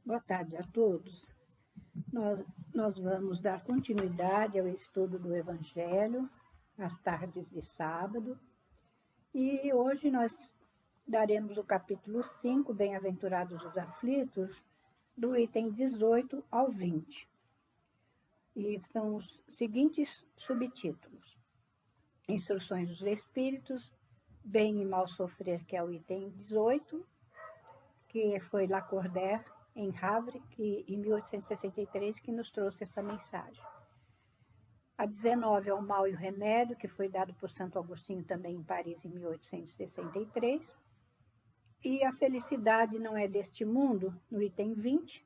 Boa tarde a todos. Nós vamos dar continuidade ao estudo do Evangelho, às tardes de sábado, e hoje nós daremos o capítulo 5, Bem-aventurados os aflitos, do item 18 ao 20. E são os seguintes subtítulos: Instruções dos Espíritos, Bem e Mal Sofrer, que é o item 18, que foi Lacordaire, em Havre, que, em 1863, que nos trouxe essa mensagem. A 19 é o Mal e o Remédio, que foi dado por Santo Agostinho também em Paris, em 1863. E A Felicidade Não É Deste Mundo, no item 20,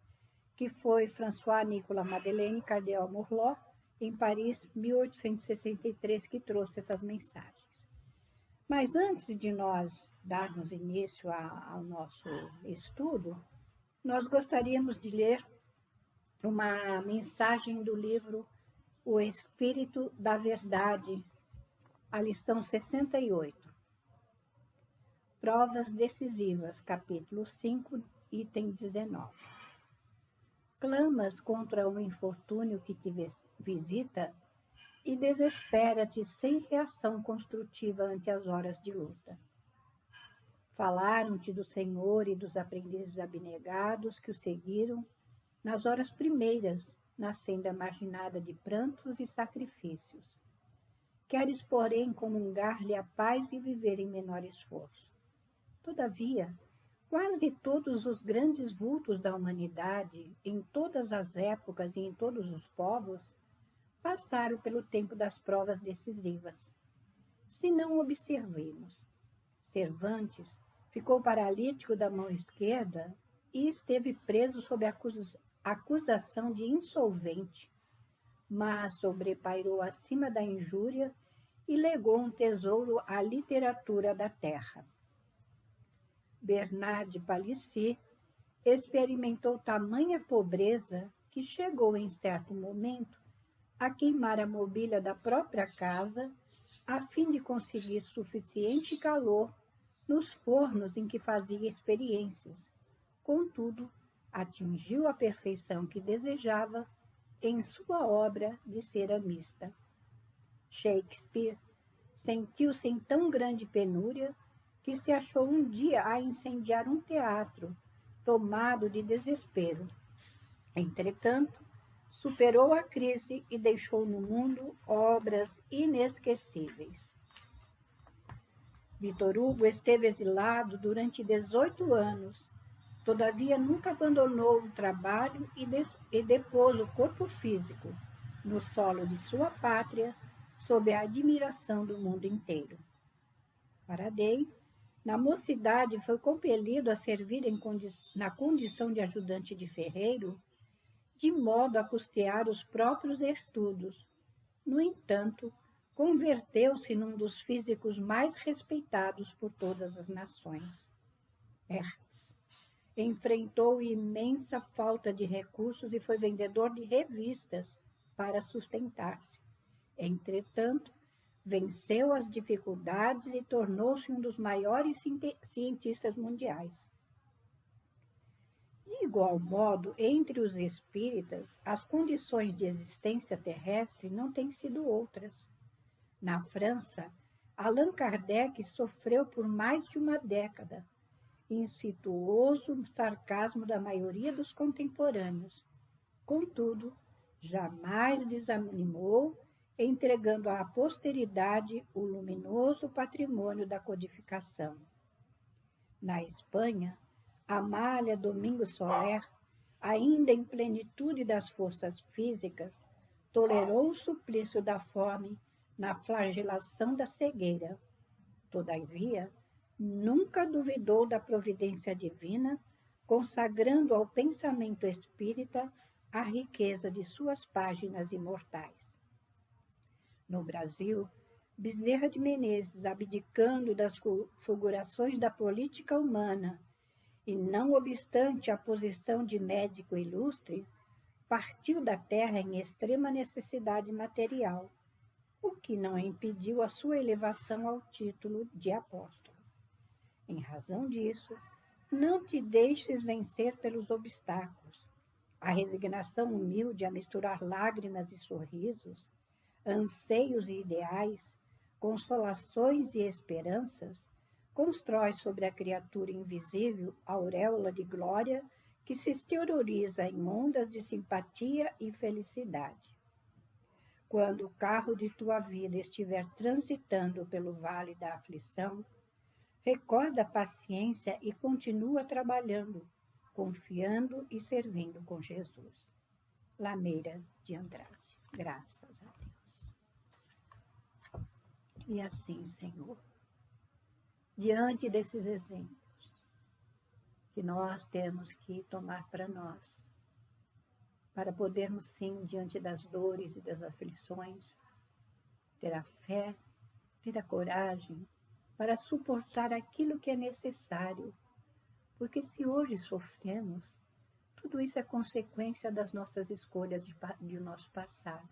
que foi François-Nicolas Madeleine Cardeal Morlot, em Paris, 1863, que trouxe essas mensagens. Mas antes de nós darmos início ao nosso estudo, nós gostaríamos de ler uma mensagem do livro O Espírito da Verdade, a lição 68. Provas decisivas, capítulo 5, item 19. Clamas contra o infortúnio que te visita e desespera-te sem reação construtiva ante as horas de luta. Falaram-te do Senhor e dos aprendizes abnegados que o seguiram nas horas primeiras, na senda marginada de prantos e sacrifícios. Queres, porém, comungar-lhe a paz e viver em menor esforço. Todavia, quase todos os grandes vultos da humanidade, em todas as épocas e em todos os povos, passaram pelo tempo das provas decisivas. Se não observemos, Cervantes ficou paralítico da mão esquerda e esteve preso sob acusação de insolvente, mas sobrepairou acima da injúria e legou um tesouro à literatura da terra. Bernard de Palissy experimentou tamanha pobreza que chegou em certo momento a queimar a mobília da própria casa a fim de conseguir suficiente calor nos fornos em que fazia experiências. Contudo, atingiu a perfeição que desejava em sua obra de ceramista. Shakespeare sentiu-se em tão grande penúria que se achou um dia a incendiar um teatro, tomado de desespero. Entretanto, superou a crise e deixou no mundo obras inesquecíveis. Victor Hugo esteve exilado durante 18 anos, todavia nunca abandonou o trabalho e depôs o corpo físico no solo de sua pátria, sob a admiração do mundo inteiro. Faraday, na mocidade, foi compelido a servir na condição de ajudante de ferreiro, de modo a custear os próprios estudos. No entanto, converteu-se num dos físicos mais respeitados por todas as nações. Hertz enfrentou imensa falta de recursos e foi vendedor de revistas para sustentar-se. Entretanto, venceu as dificuldades e tornou-se um dos maiores cientistas mundiais. De igual modo, entre os espíritas, as condições de existência terrestre não têm sido outras. Na França, Allan Kardec sofreu por mais de uma década insidioso sarcasmo da maioria dos contemporâneos. Contudo, jamais desanimou, entregando à posteridade o luminoso patrimônio da codificação. Na Espanha, Amália Domingo Soler, ainda em plenitude das forças físicas, tolerou o suplício da fome na flagelação da cegueira. Todavia, nunca duvidou da providência divina, consagrando ao pensamento espírita a riqueza de suas páginas imortais. No Brasil, Bezerra de Menezes, abdicando das fulgurações da política humana, e não obstante a posição de médico ilustre, partiu da terra em extrema necessidade material, o que não impediu a sua elevação ao título de apóstolo. Em razão disso, Não te deixes vencer pelos obstáculos. A resignação humilde a misturar lágrimas e sorrisos, anseios e ideais, consolações e esperanças, constrói sobre a criatura invisível a auréola de glória que se exterioriza em ondas de simpatia e felicidade. Quando o carro de tua vida estiver transitando pelo vale da aflição, recorda a paciência e continua trabalhando, confiando e servindo com Jesus. Lameira de Andrade. Graças a Deus. E assim, Senhor, diante desses exemplos que nós temos que tomar para nós, para podermos sim, diante das dores e das aflições, ter a fé, ter a coragem para suportar aquilo que é necessário, porque se hoje sofremos, tudo isso é consequência das nossas escolhas de nosso passado.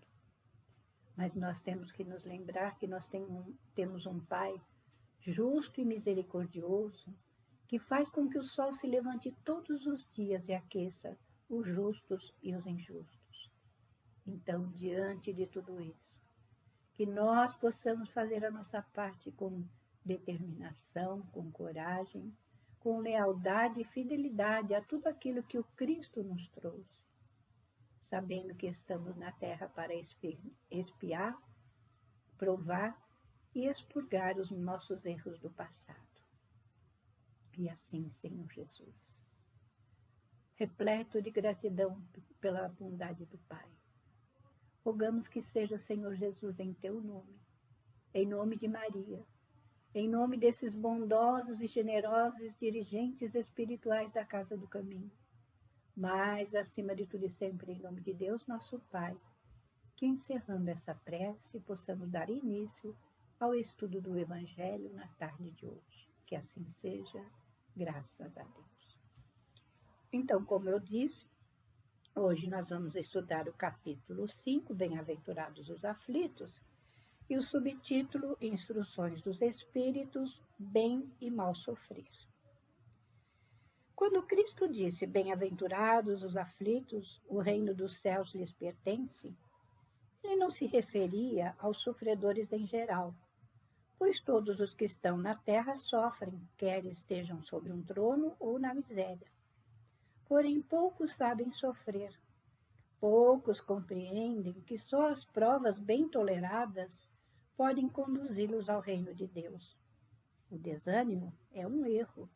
Mas nós temos que nos lembrar que nós temos um Pai justo e misericordioso, que faz com que o sol se levante todos os dias e aqueça os justos e os injustos. Então, diante de tudo isso, que nós possamos fazer a nossa parte com determinação, com coragem, com lealdade e fidelidade a tudo aquilo que o Cristo nos trouxe, sabendo que estamos na terra para expiar, provar e expurgar os nossos erros do passado. E assim, Senhor Jesus, repleto de gratidão pela bondade do Pai, rogamos que seja, Senhor Jesus, em teu nome, em nome de Maria, em nome desses bondosos e generosos dirigentes espirituais da Casa do Caminho, mas, acima de tudo e sempre, em nome de Deus, nosso Pai, que encerrando essa prece, possamos dar início ao estudo do Evangelho na tarde de hoje. Que assim seja, graças a Deus. Então, como eu disse, hoje nós vamos estudar o capítulo 5, Bem-aventurados os aflitos, e o subtítulo Instruções dos Espíritos, Bem e Mal Sofrer. Quando Cristo disse, Bem-aventurados os aflitos, o reino dos céus lhes pertence, ele não se referia aos sofredores em geral, pois todos os que estão na terra sofrem, quer estejam sobre um trono ou na miséria. Porém, poucos sabem sofrer. Poucos compreendem que só as provas bem toleradas podem conduzi-los ao reino de Deus. O desânimo é um erro.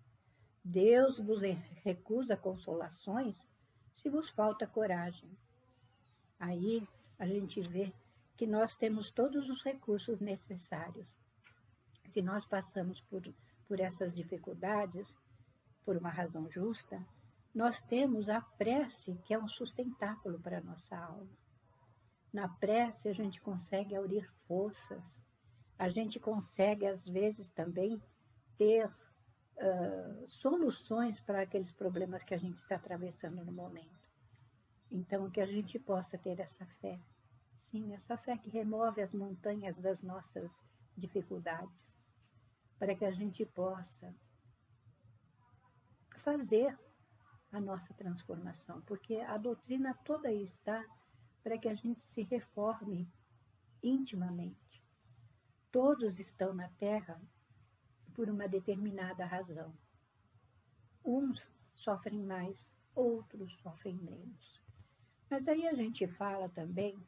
Deus vos recusa consolações se vos falta coragem. Aí a gente vê que nós temos todos os recursos necessários. Se nós passamos por essas dificuldades, por uma razão justa, nós temos a prece, que é um sustentáculo para a nossa alma. Na prece a gente consegue aurir forças, a gente consegue, às vezes, também ter soluções para aqueles problemas que a gente está atravessando no momento. Então, que a gente possa ter essa fé. Sim, essa fé que remove as montanhas das nossas dificuldades, para que a gente possa fazer a nossa transformação, porque a doutrina toda aí está para que a gente se reforme intimamente. Todos estão na Terra por uma determinada razão. Uns sofrem mais, outros sofrem menos. Mas aí a gente fala também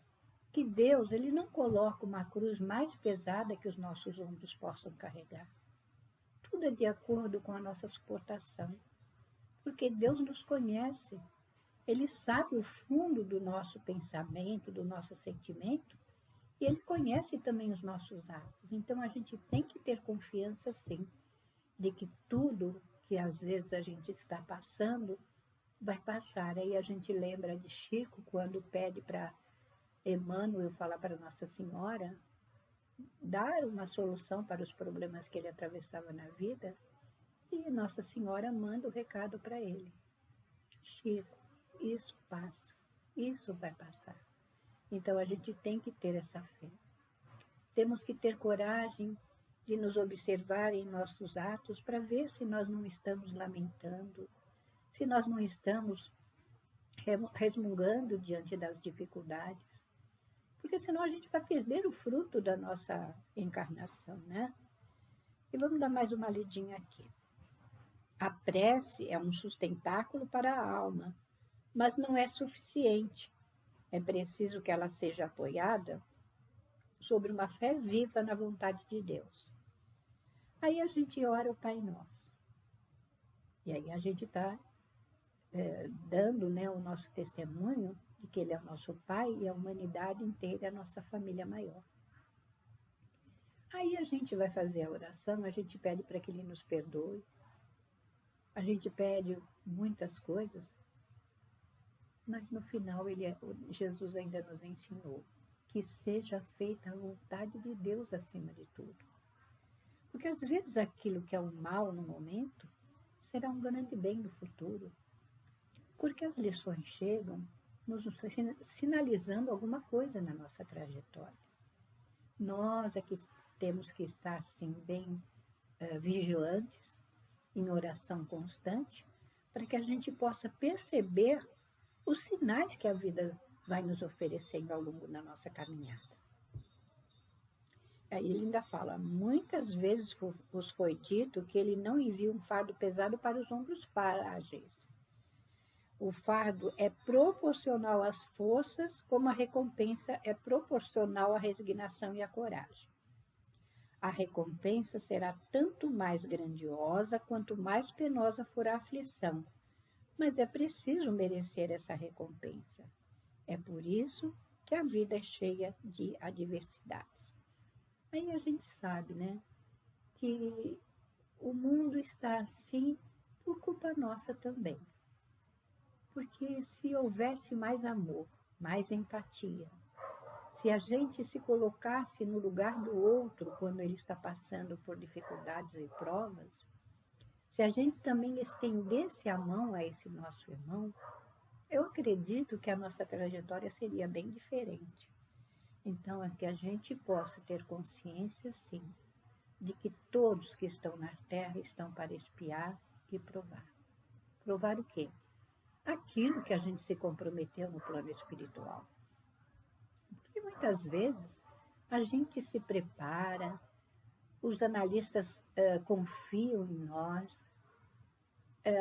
que Deus, ele não coloca uma cruz mais pesada que os nossos ombros possam carregar. Tudo é de acordo com a nossa suportação, porque Deus nos conhece. Ele sabe o fundo do nosso pensamento, do nosso sentimento, e Ele conhece também os nossos atos. Então, a gente tem que ter confiança, sim, de que tudo que às vezes a gente está passando, vai passar. Aí a gente lembra de Chico, quando pede para Emmanuel falar para Nossa Senhora, dar uma solução para os problemas que ele atravessava na vida, e Nossa Senhora manda o recado para ele. Chico, isso passa, isso vai passar. Então a gente tem que ter essa fé. Temos que ter coragem de nos observar em nossos atos para ver se nós não estamos lamentando, se nós não estamos resmungando diante das dificuldades, porque senão a gente vai perder o fruto da nossa encarnação, né? E vamos dar mais uma lidinha aqui. A prece é um sustentáculo para a alma, mas não é suficiente. É preciso que ela seja apoiada sobre uma fé viva na vontade de Deus. Aí a gente ora o Pai Nosso. E aí a gente está dando, né, o nosso testemunho de que Ele é o nosso Pai e a humanidade inteira é a nossa família maior. Aí a gente vai fazer a oração, a gente pede para que Ele nos perdoe, a gente pede muitas coisas, mas no final Jesus ainda nos ensinou que seja feita a vontade de Deus acima de tudo. Porque às vezes aquilo que é um mal no momento será um grande bem no futuro. Porque as lições chegam nos sinalizando alguma coisa na nossa trajetória. Nós é que temos que estar, sim, bem vigilantes, em oração constante, para que a gente possa perceber os sinais que a vida vai nos oferecendo ao longo da nossa caminhada. Aí ele ainda fala, muitas vezes vos foi dito que ele não envia um fardo pesado para os ombros frágeis. O fardo é proporcional às forças, como a recompensa é proporcional à resignação e à coragem. A recompensa será tanto mais grandiosa quanto mais penosa for a aflição, mas é preciso merecer essa recompensa. É por isso que a vida é cheia de adversidades. Aí a gente sabe, né, que o mundo está assim por culpa nossa também. Porque se houvesse mais amor, mais empatia, se a gente se colocasse no lugar do outro quando ele está passando por dificuldades e provas, se a gente também estendesse a mão a esse nosso irmão, eu acredito que a nossa trajetória seria bem diferente. Então, é que a gente possa ter consciência, sim, de que todos que estão na Terra estão para espiar e provar. Provar o quê? Aquilo que a gente se comprometeu no plano espiritual. Porque muitas vezes a gente se prepara, os analistas confiam em nós,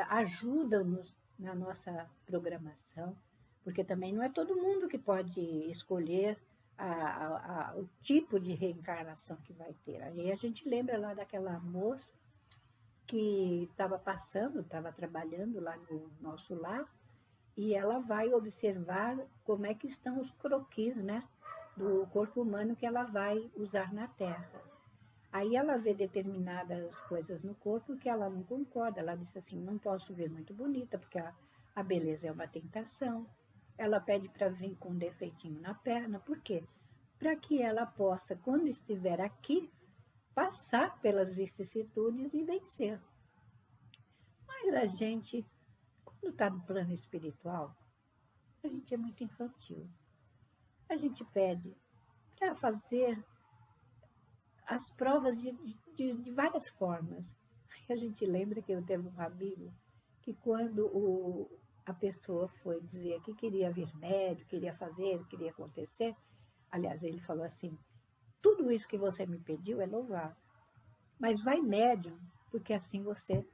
ajudam-nos na nossa programação, porque também não é todo mundo que pode escolher o tipo de reencarnação que vai ter. Aí a gente lembra lá daquela moça que estava trabalhando lá no nosso lar, e ela vai observar como é que estão os croquis, né, do corpo humano que ela vai usar na Terra. Aí ela vê determinadas coisas no corpo que ela não concorda. Ela diz assim, não posso ver muito bonita, porque a beleza é uma tentação. Ela pede para vir com um defeitinho na perna. Por quê? Para que ela possa, quando estiver aqui, passar pelas vicissitudes e vencer. Mas a gente, quando está no plano espiritual, a gente é muito infantil. A gente pede para fazer as provas de várias formas. A gente lembra que eu teve um amigo que quando a pessoa foi dizer que queria vir médio, queria fazer, queria acontecer, aliás, ele falou assim, tudo isso que você me pediu é louvável, mas vai médio, porque assim você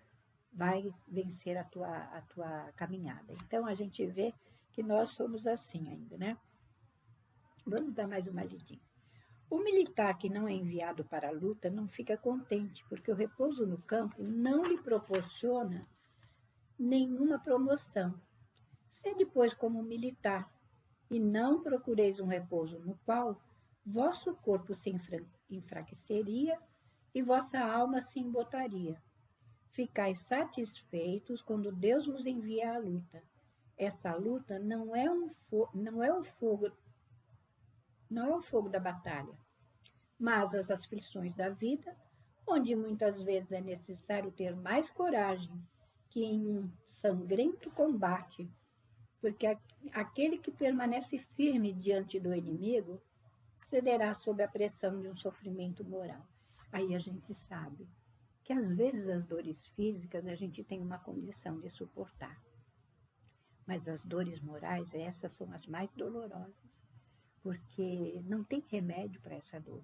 vai vencer a tua caminhada. Então, a gente vê que nós somos assim ainda, né? Vamos dar mais uma lidinha. O militar que não é enviado para a luta não fica contente, porque o repouso no campo não lhe proporciona nenhuma promoção. Sede, pois, como militar, e não procureis um repouso no qual vosso corpo se enfraqueceria e vossa alma se embotaria. Ficais satisfeitos quando Deus vos envia a luta. Essa luta não é o fogo da batalha, mas as aflições da vida, onde muitas vezes é necessário ter mais coragem que em um sangrento combate, porque aquele que permanece firme diante do inimigo cederá sob a pressão de um sofrimento moral. Aí a gente sabe que às vezes as dores físicas a gente tem uma condição de suportar. Mas as dores morais, essas são as mais dolorosas, porque não tem remédio para essa dor.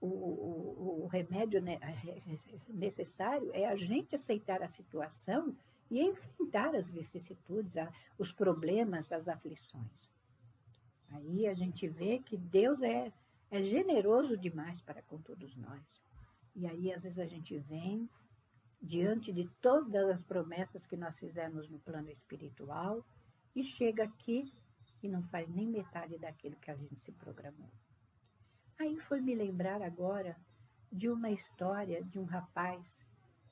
O remédio necessário é a gente aceitar a situação e enfrentar as vicissitudes, os problemas, as aflições. Aí a gente vê que Deus é generoso demais para com todos nós. E aí, às vezes, a gente vem diante de todas as promessas que nós fizemos no plano espiritual e chega aqui e não faz nem metade daquilo que a gente se programou. Aí foi me lembrar agora de uma história de um rapaz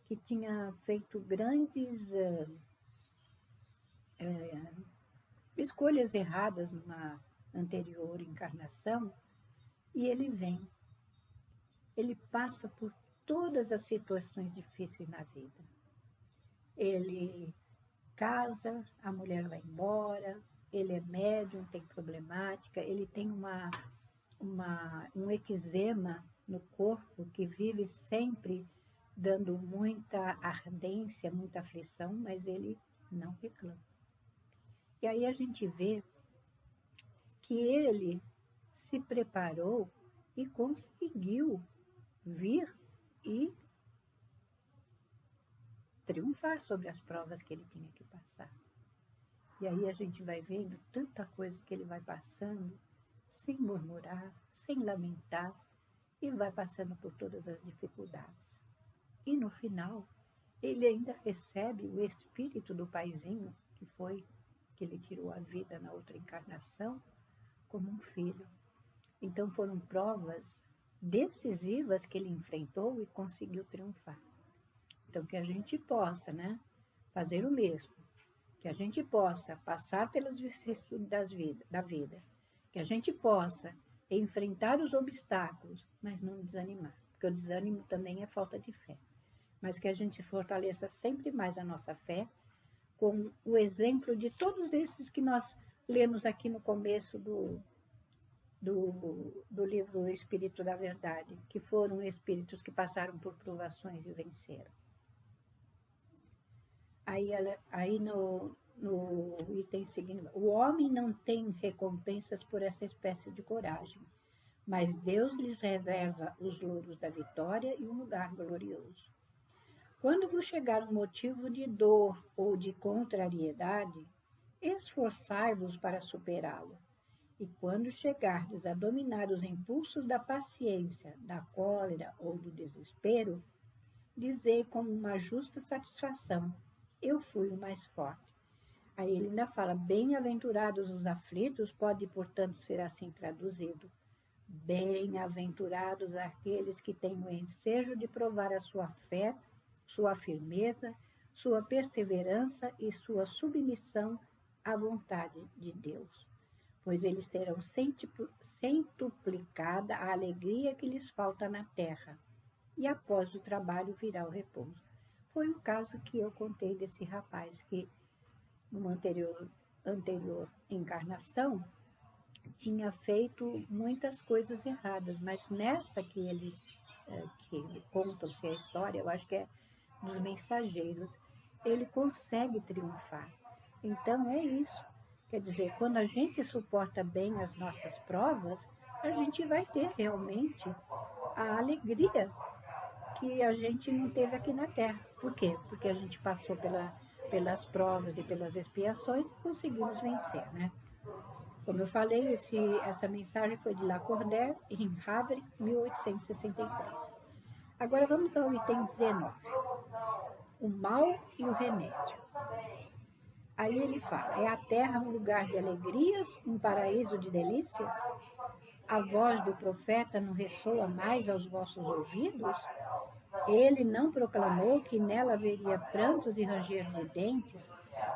que tinha feito grandes escolhas erradas numa anterior encarnação, e ele passa por todas as situações difíceis na vida. Ele casa, a mulher vai embora, ele é médium, tem problemática, ele tem um eczema no corpo que vive sempre dando muita ardência, muita aflição, mas ele não reclama. E aí a gente vê que ele se preparou e conseguiu vir e triunfar sobre as provas que ele tinha que passar. E aí a gente vai vendo tanta coisa que ele vai passando, sem murmurar, sem lamentar, e vai passando por todas as dificuldades. E no final, ele ainda recebe o espírito do paizinho, que ele tirou a vida na outra encarnação, como um filho. Então foram provas decisivas que ele enfrentou e conseguiu triunfar. Então que a gente possa, fazer o mesmo, que a gente possa passar pelas vicissitudes da vida, que a gente possa enfrentar os obstáculos, mas não desanimar, porque o desânimo também é falta de fé, mas que a gente fortaleça sempre mais a nossa fé, com o exemplo de todos esses que nós lemos aqui no começo do livro Espírito da Verdade, que foram espíritos que passaram por provações e venceram. Aí no item seguinte, o homem não tem recompensas por essa espécie de coragem, mas Deus lhes reserva os louros da vitória e um lugar glorioso. Quando vos chegar um motivo de dor ou de contrariedade, esforçai-vos para superá-lo. E quando chegardes a dominar os impulsos da paciência, da cólera ou do desespero, dizei com uma justa satisfação, eu fui o mais forte. Aí ele ainda fala, bem-aventurados os aflitos, pode, portanto, ser assim traduzido. Bem-aventurados aqueles que têm o ensejo de provar a sua fé, sua firmeza, sua perseverança e sua submissão à vontade de Deus, pois eles terão centuplicada a alegria que lhes falta na terra, e após o trabalho virá o repouso. Foi o caso que eu contei desse rapaz que, numa anterior encarnação, tinha feito muitas coisas erradas, mas nessa que contam-se a história, eu acho que é dos mensageiros, ele consegue triunfar. Então é isso. Quer dizer, quando a gente suporta bem as nossas provas, a gente vai ter realmente a alegria que a gente não teve aqui na Terra. Por quê? Porque a gente passou pelas provas e pelas expiações e conseguimos vencer, Como eu falei, essa mensagem foi de Lacordaire, em Havre, 1863. Agora vamos ao item 19. O mal e o remédio. Aí ele fala, é a terra um lugar de alegrias, um paraíso de delícias? A voz do profeta não ressoa mais aos vossos ouvidos? Ele não proclamou que nela haveria prantos e ranger de dentes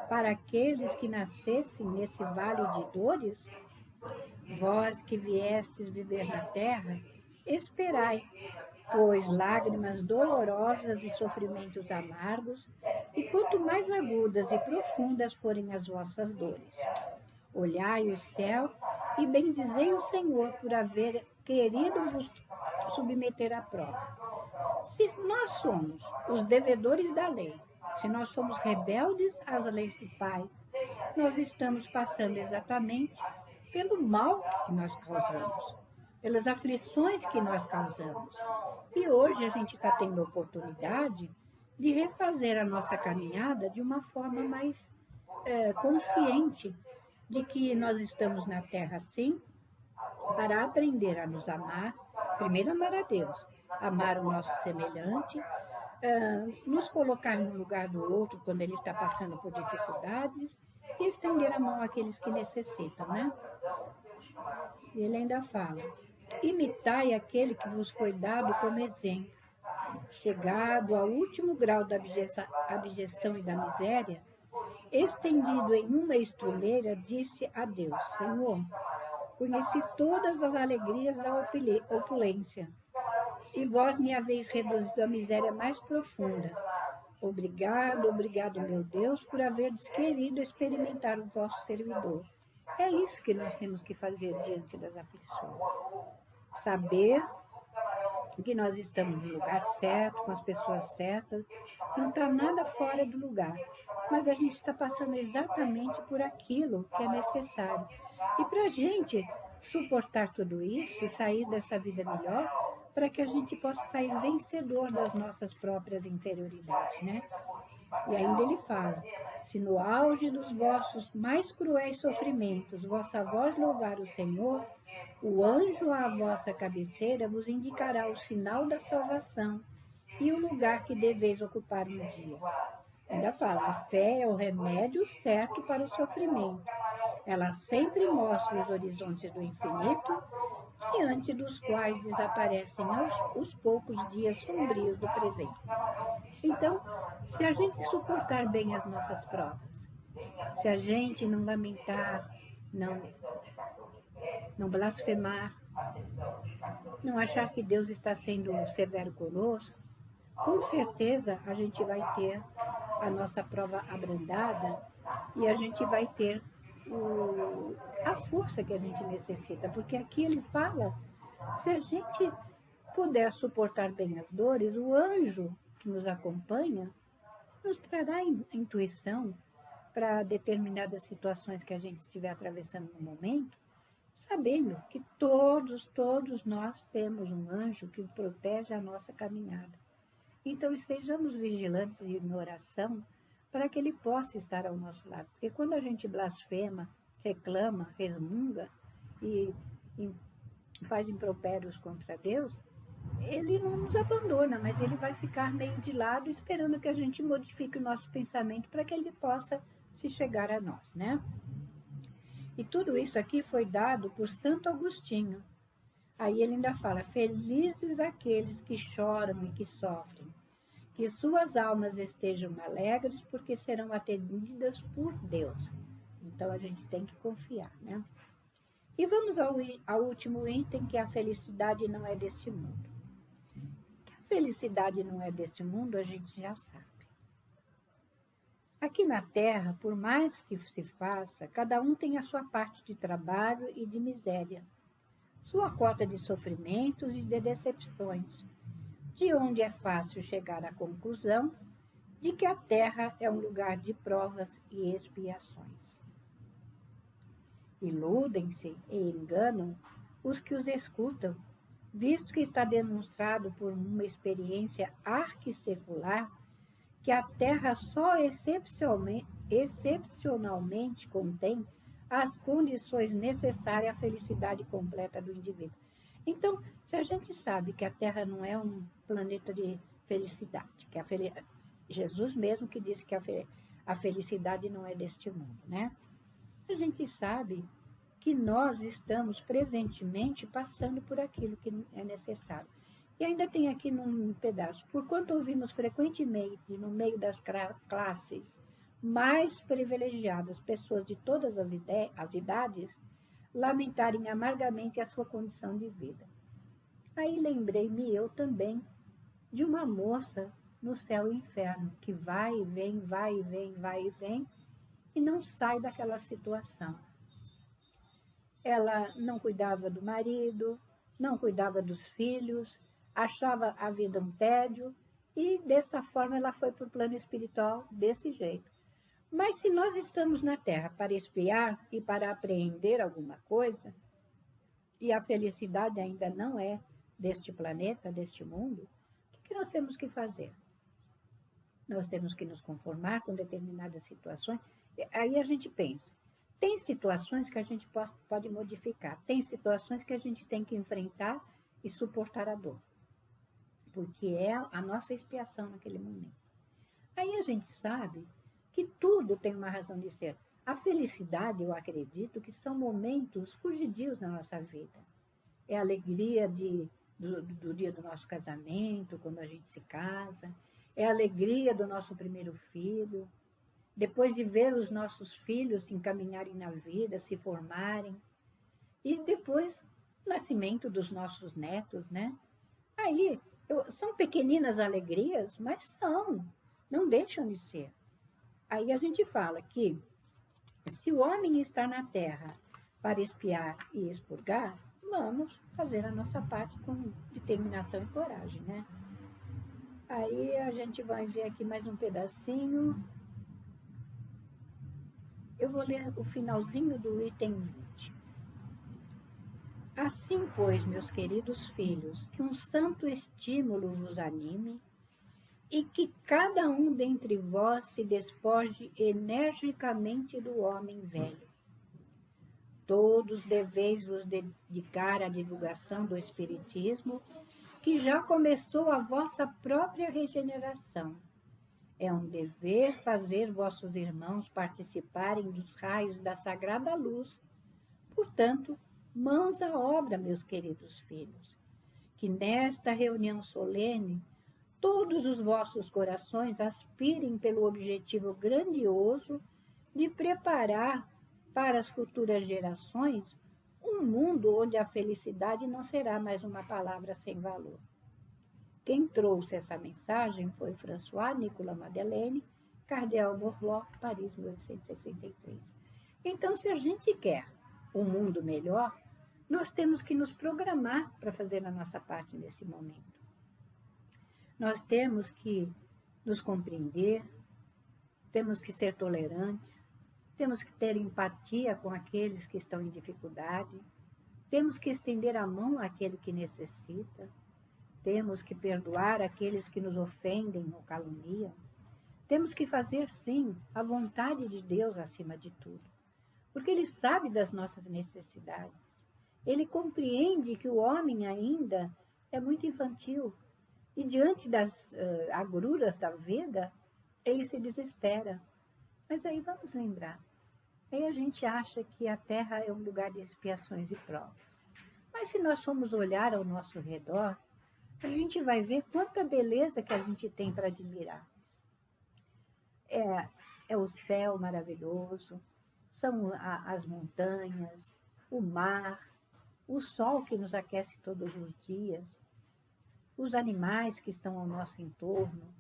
para aqueles que nascessem nesse vale de dores? Vós que viestes viver na terra, esperai, pois lágrimas dolorosas e sofrimentos amargos, e quanto mais agudas e profundas forem as vossas dores. Olhai o céu e bendizei o Senhor por haver querido vos submeter à prova. Se nós somos os devedores da lei, se nós somos rebeldes às leis do Pai, nós estamos passando exatamente pelo mal que nós causamos, pelas aflições que nós causamos. E hoje a gente está tendo a oportunidade de refazer a nossa caminhada de uma forma mais consciente de que nós estamos na Terra, sim, para aprender a nos amar, primeiro amar a Deus, amar o nosso semelhante, nos colocar no lugar do outro quando ele está passando por dificuldades e estender a mão àqueles que necessitam, né? E ele ainda fala, imitai aquele que vos foi dado como exemplo, chegado ao último grau da abjeção e da miséria, estendido em uma estrumeira, disse a Deus, Senhor, conheci todas as alegrias da opulência, e vós me haveis reduzido à miséria mais profunda. Obrigado, obrigado, meu Deus, por haveres querido experimentar o vosso servidor. É isso que nós temos que fazer diante das aflições. Saber que nós estamos no lugar certo, com as pessoas certas, não está nada fora do lugar, mas a gente está passando exatamente por aquilo que é necessário. E para a gente suportar tudo isso e sair dessa vida melhor, para que a gente possa sair vencedor das nossas próprias inferioridades, né? E ainda ele fala, se no auge dos vossos mais cruéis sofrimentos vossa voz louvar o Senhor, o anjo à vossa cabeceira vos indicará o sinal da salvação e o lugar que deveis ocupar no dia. Ainda fala, a fé é o remédio certo para o sofrimento. Ela sempre mostra os horizontes do infinito, diante dos quais desaparecem os poucos dias sombrios do presente. Então, se a gente suportar bem as nossas provas, se a gente não lamentar, não blasfemar, não achar que Deus está sendo severo conosco, com certeza a gente vai ter a nossa prova abrandada e a gente vai ter a força que a gente necessita, porque aqui ele fala, se a gente puder suportar bem as dores, o anjo que nos acompanha nos trará intuição para determinadas situações que a gente estiver atravessando no momento, sabendo que todos nós temos um anjo que protege a nossa caminhada. Então estejamos vigilantes e em oração para que ele possa estar ao nosso lado. Porque quando a gente blasfema, reclama, resmunga e faz impropérios contra Deus, ele não nos abandona, mas ele vai ficar meio de lado esperando que a gente modifique o nosso pensamento para que ele possa se chegar a nós, né? E tudo isso aqui foi dado por Santo Agostinho. Aí ele ainda fala, felizes aqueles que choram e que sofrem, que suas almas estejam alegres, porque serão atendidas por Deus. Então, a gente tem que confiar, né? E vamos ao último item, que a felicidade não é deste mundo. Que a felicidade não é deste mundo, a gente já sabe. Aqui na Terra, por mais que se faça, cada um tem a sua parte de trabalho e de miséria, sua cota de sofrimentos e de decepções, de onde é fácil chegar à conclusão de que a Terra é um lugar de provas e expiações. Iludem-se e enganam os que os escutam, visto que está demonstrado por uma experiência arquissecular que a Terra só excepcionalmente contém as condições necessárias à felicidade completa do indivíduo. Então, se a gente sabe que a Terra não é um planeta de felicidade, que Jesus mesmo que disse que a felicidade não é deste mundo, né? A gente sabe que nós estamos presentemente passando por aquilo que é necessário. E ainda tem aqui num pedaço, porquanto ouvimos frequentemente no meio das classes mais privilegiadas, pessoas de todas as idades, lamentarem amargamente a sua condição de vida. Aí lembrei-me eu também de uma moça no céu e inferno, que vai e vem, vai e vem, vai e vem, e não sai daquela situação. Ela não cuidava do marido, não cuidava dos filhos, achava a vida um tédio, e dessa forma ela foi para o plano espiritual desse jeito. Mas se nós estamos na Terra para espiar e para apreender alguma coisa, e a felicidade ainda não é deste planeta, deste mundo, o que nós temos que fazer? Nós temos que nos conformar com determinadas situações. Aí a gente pensa, tem situações que a gente pode modificar, tem situações que a gente tem que enfrentar e suportar a dor, porque é a nossa expiação naquele momento. Aí a gente sabe que tudo tem uma razão de ser. A felicidade, eu acredito, que são momentos fugidios na nossa vida. É a alegria do dia do nosso casamento, quando a gente se casa, é a alegria do nosso primeiro filho, depois de ver os nossos filhos se encaminharem na vida, se formarem, e depois o nascimento dos nossos netos, né? Aí, são pequeninas alegrias, mas não deixam de ser. Aí a gente fala que se o homem está na terra para espiar e expurgar, vamos fazer a nossa parte com determinação e coragem, né? Aí a gente vai ver aqui mais um pedacinho. Eu vou ler o finalzinho do item 20. Assim, pois, meus queridos filhos, que um santo estímulo vos anime e que cada um dentre vós se despoje energicamente do homem velho. Todos deveis vos dedicar à divulgação do Espiritismo, que já começou a vossa própria regeneração. É um dever fazer vossos irmãos participarem dos raios da sagrada luz. Portanto, mãos à obra, meus queridos filhos, que nesta reunião solene todos os vossos corações aspirem pelo objetivo grandioso de preparar para as futuras gerações um mundo onde a felicidade não será mais uma palavra sem valor. Quem trouxe essa mensagem foi François Nicolas Madeleine, Cardeal Morlot, Paris, 1863. Então, se a gente quer um mundo melhor, nós temos que nos programar para fazer a nossa parte nesse momento. Nós temos que nos compreender, temos que ser tolerantes, temos que ter empatia com aqueles que estão em dificuldade, temos que estender a mão àquele que necessita, temos que perdoar aqueles que nos ofendem ou caluniam, temos que fazer, sim, a vontade de Deus acima de tudo, porque Ele sabe das nossas necessidades, Ele compreende que o homem ainda é muito infantil, e diante das agruras da vida, ele se desespera. Mas aí vamos lembrar, aí a gente acha que a Terra é um lugar de expiações e provas. Mas se nós formos olhar ao nosso redor, a gente vai ver quanta beleza que a gente tem para admirar. É o céu maravilhoso, são as montanhas, o mar, o sol que nos aquece todos os dias, os animais que estão ao nosso entorno,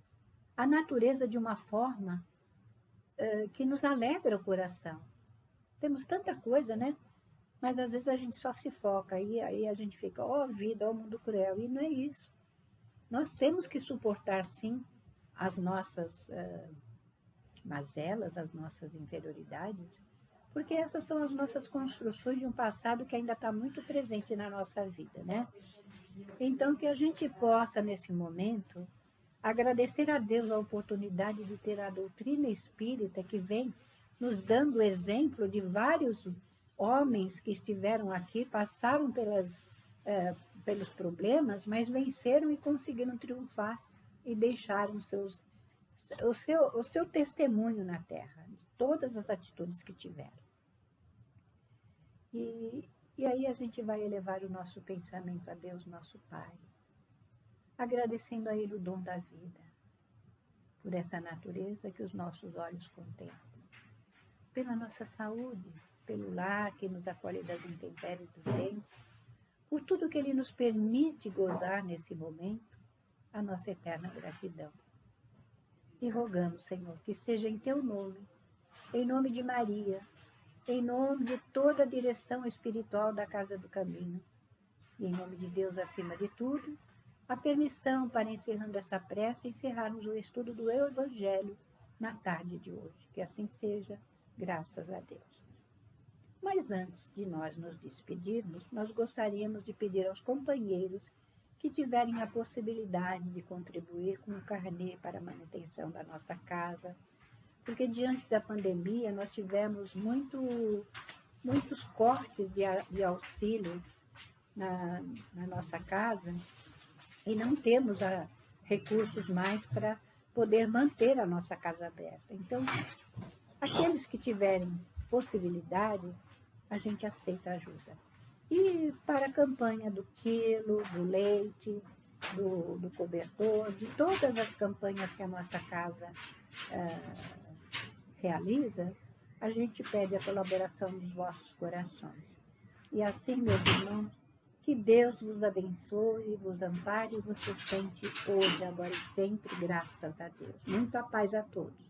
a natureza de uma forma que nos alegra o coração. Temos tanta coisa, né? Mas às vezes a gente só se foca, e aí a gente fica, ó vida, ó mundo cruel, e não é isso. Nós temos que suportar, sim, as nossas mazelas, as nossas inferioridades, porque essas são as nossas construções de um passado que ainda está muito presente na nossa vida, né? Então, que a gente possa, nesse momento, agradecer a Deus a oportunidade de ter a doutrina espírita que vem nos dando exemplo de vários homens que estiveram aqui, passaram pelos problemas, mas venceram e conseguiram triunfar e deixaram o seu testemunho na Terra, de todas as atitudes que tiveram. E aí a gente vai elevar o nosso pensamento a Deus, nosso Pai, agradecendo a Ele o dom da vida, por essa natureza que os nossos olhos contemplam, pela nossa saúde, pelo lar que nos acolhe das intempéries do tempo, por tudo que Ele nos permite gozar nesse momento, a nossa eterna gratidão. E rogamos, Senhor, que seja em Teu nome, em nome de Maria, em nome de toda a direção espiritual da Casa do Caminho, e em nome de Deus acima de tudo, a permissão para, encerrando essa prece, encerrarmos o estudo do Evangelho na tarde de hoje. Que assim seja, graças a Deus. Mas antes de nós nos despedirmos, nós gostaríamos de pedir aos companheiros que tiverem a possibilidade de contribuir com o carnê para a manutenção da nossa casa, porque diante da pandemia nós tivemos muitos cortes de auxílio na nossa casa e não temos recursos mais para poder manter a nossa casa aberta. Então, aqueles que tiverem possibilidade, a gente aceita ajuda. E para a campanha do quilo, do leite, do cobertor, de todas as campanhas que a nossa casa realiza, a gente pede a colaboração dos vossos corações. E assim, meus irmãos, que Deus vos abençoe, vos ampare e vos sustente hoje, agora e sempre, graças a Deus. Muita paz a todos.